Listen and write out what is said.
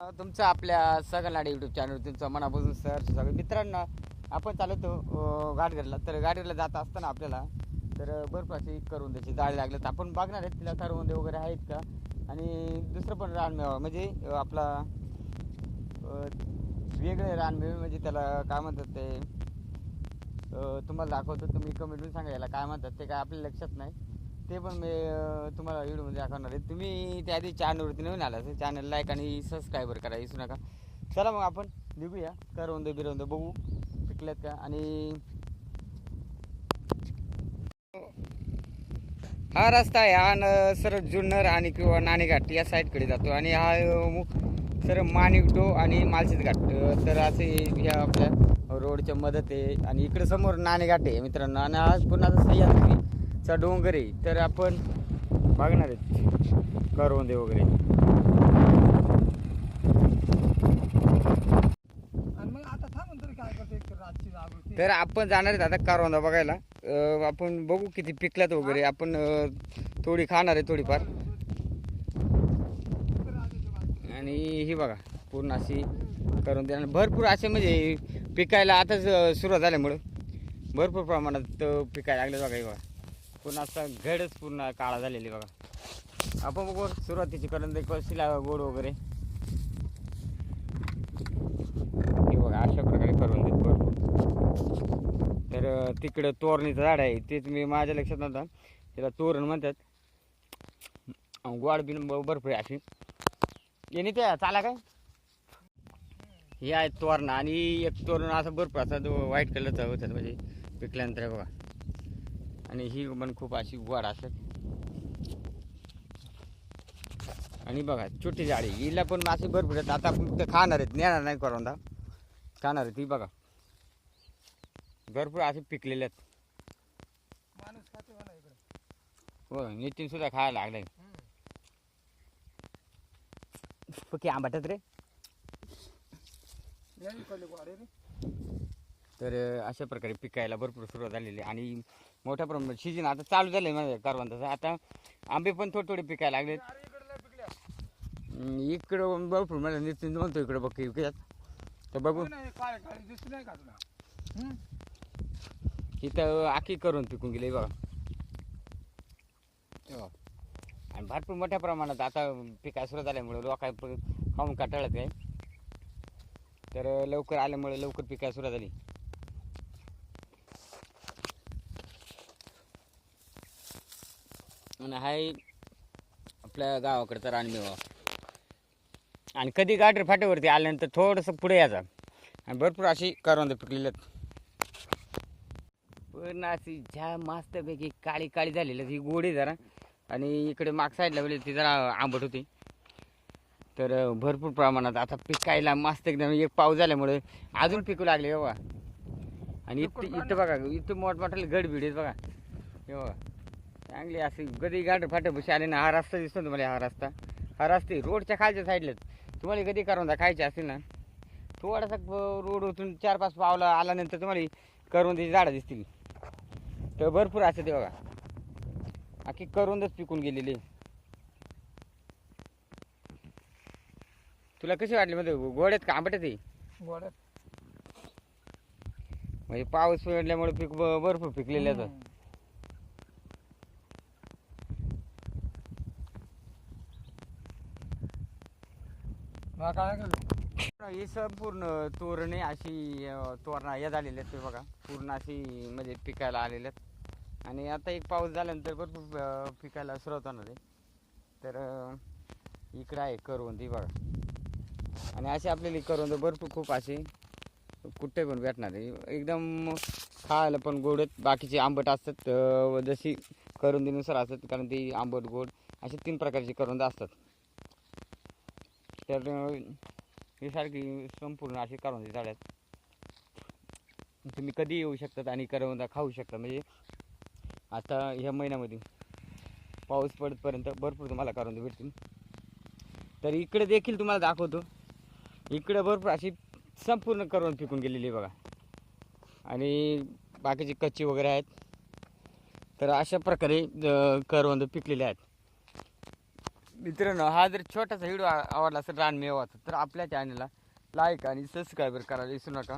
तुमचं आपल्या सगळ्यांना यूट्यूब चॅनल तुमचं मनापासून सर सगळं मित्रांना आपण चालवतो गाडगरला. तर गाडगरला जात असताना आपल्याला तर भरपूर अशी करवंदाची जाळी लागलं तर आपण बघणार आहेत तिला करवंदे वगैरे आहेत का. आणि दुसरं पण रानमेवा म्हणजे आपला वेगळे रानमेवे म्हणजे त्याला काय म्हणतात ते तुम्हाला दाखवतो. तुम्ही कमेंटून सांगा याला काय म्हणतात ते काय आपल्या लक्षात नाही. ते पण मी तुम्हाला व्हिडिओमध्ये दाखवणार आहे. तुम्ही त्याआधी चॅनलवरती नवीन आला तर चॅनल लाईक आणि सबस्क्राईबर करा विसरू नका. चला मग आपण निघूया करवंद बिरवंद बघू पिकल्यात का. आणि हा रस्ता आहे हा सर जुन्नर आणि किंवा नाणेघाट या साईडकडे जातो. आणि हा सर माणिकडो आणि मालशेज घाट तर असे ह्या आपल्या रोडच्या मदत आहे. आणि इकडे समोर नाणेघाट आहे मित्रांनो. आणि आज पुन्हा सह्याद्रीचा डोंगर आहे. तर आपण बघणार आहेत करवंदे वगैरे. तर आपण जाणार आहेत आता करवंदा बघायला. आपण बघू किती पिकल्यात वगैरे. आपण थोडी खाणार आहे थोडीफार. आणि ही बघा पूर्ण अशी करवंदे आणि भरपूर असे म्हणजे पिकायला आताच सुरुवात झाल्यामुळं भरपूर प्रमाणात पिकायला लागले बघा. हे बघा पूर्ण असा घडच पूर्ण काळा झालेली बघा. आपण बघू सुरुवातीची करवंदे कशी गोड वगैरे. हे बघा अशा प्रकारे करवंदे भरपूर. तर तिकडं तोरणीचं झाड आहे तेच मी माझ्या लक्षात नव्हतं त्याला तोरण म्हणतात. गोड बिन भरपूर आहे अशी. येणे त्या चाला काय हे आहे तोरणा. आणि एक तोरण असं भरपूर असा व्हाईट कलरचा होतात म्हणजे पिकल्यानंतर बघा. आणि ही पण खूप अशी गोड असतात. आणि बघा छोटी झाडी हिला पण अशी भरपूर आहेत. आता आपण खाणार आहेत नेणार नाही करवंदा खाणार आहेत. ही बघा भरपूर असे पिकलेले आहेत. हो नितीन सुद्धा खायला लागलाय. पक्की आंबाटत रे. तर अशा प्रकारे पिकायला भरपूर सुरुवात झालेली. आणि मोठ्या प्रमाणात सीजन आता चालू झालं आहे माझ्या करवंदाचा. आता आंबे पण थोडे थोडे पिकायला लागले. इकडं भरपूर मला नितीन म्हणतो इकडं बघ विकत. तर बघू इथं आखी करून पिकून गेले बघा. आणि भरपूर मोठ्या प्रमाणात आता पिकाय सुरू झाल्यामुळे लोक खाऊन काटाळत आहे. तर लवकर आल्यामुळे लवकर पिकाय सुरू झाली. आणि हाय आपल्या गावाकडचा रानमेवा. आणि कधी गाडर फाट्यावरती आल्यानंतर थोडंसं पुढे यायचा आणि भरपूर अशी करवंद पिकलेली आहेत. पण अशी ज्या मस्तपैकी काळी काळी झालेली ही गोडी जरा. आणि इकडे माग साईडला वेळेला ती जरा आंबट होती. तर भरपूर प्रमाणात आता पिकायला मस्त एकदम एक पाऊस झाल्यामुळे अजून पिकू लागले बाबा. आणि इथं बघा इथं मोठमोठाले गडबिड आहेत बघा. हे बघा चांगली अशी कधी गाडर फाट्यापाशी आले ना. हा रस्ता दिसतो तुम्हाला. हा रस्ते रोडच्या खालच्या साईडला तुम्हाला कधी करवंदा खायचे असतील ना थोडासा रोडवरून 4-5 पावलं आल्यानंतर तुम्हाला करवंदाची झाडं दिसतील. तर भरपूर असते ते बघा. अख्खी करवंदच पिकून गेलेली. तुला कशी वाटली मध्ये गोड्यात का आंबट आहे? गोड्यात म्हणजे पाऊस पडल्यामुळे पीक भरपूर पिकलेले आहेत. ही संपूर्ण तोरणे अशी तोरणा या झालेल्या आहेत ते बघा. पूर्ण अशी म्हणजे पिकायला आलेल्या आहेत. आणि आता एक पाऊस झाल्यानंतर भरपूर पिकायला सुरुवात होणार आहे. तर इकडं आहे करवंद ही बघा. आणि असे आपल्याला करवंद भरपूर खूप असे कुठे पण भेटणार आहे. एकदम खायला पण गोड आहेत. बाकीचे आंबट असतात जशी करवंदीनुसार असतात. कारण ती आंबट गोड असे 3 प्रकारचे करवंद असतात. तर ही सारखी संपूर्ण अशी करवंदी झाड आहेत. तुम्ही कधी येऊ शकतात आणि करवंदा खाऊ शकता. म्हणजे आता ह्या महिन्यामध्ये पाऊस पडतपर्यंत भरपूर तुम्हाला करवंद भेटतील. तर इकडे देखील तुम्हाला दाखवतो. इकडे भरपूर अशी संपूर्ण करवंद पिकून गेलेली बघा. आणि बाकीची कच्ची वगैरे आहेत. तर अशा प्रकारे करवंद पिकलेले आहेत. मित्रांनो, हा जर छोटासा व्हिडिओ आवडला असेल रानमेवाचा तर आपल्या चॅनलला लाईक आणि सबस्क्राईब करायला विसरू नका.